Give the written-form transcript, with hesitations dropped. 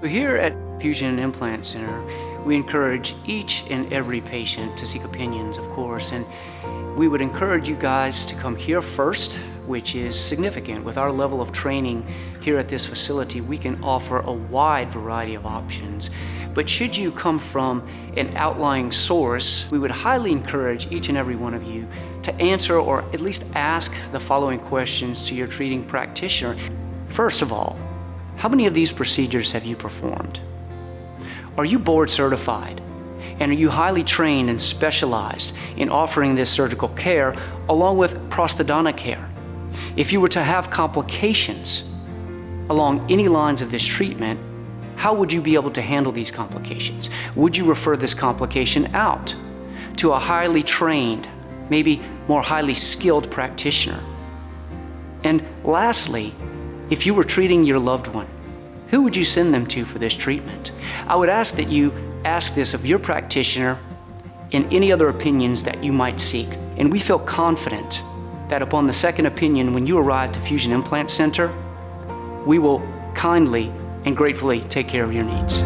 Here at Fusion Implant Center, we encourage each and every patient to seek opinions, of course, and we would encourage you guys to come here first, which is significant. With our level of training here at this facility, we can offer a wide variety of options. But should you come from an outlying source, we would highly encourage each and every one of you to answer or at least ask the following questions to your treating practitioner. First of all, how many of these procedures have you performed? Are you board certified? And are you highly trained and specialized in offering this surgical care along with prosthodontic care? If you were to have complications along any lines of this treatment, how would you be able to handle these complications? Would you refer this complication out to a highly trained, maybe more highly skilled practitioner? And lastly, if you were treating your loved one, who would you send them to for this treatment? I would ask that you ask this of your practitioner and any other opinions that you might seek. And we feel confident that upon the second opinion, when you arrive to Fusion Implant Center, we will kindly and gratefully take care of your needs.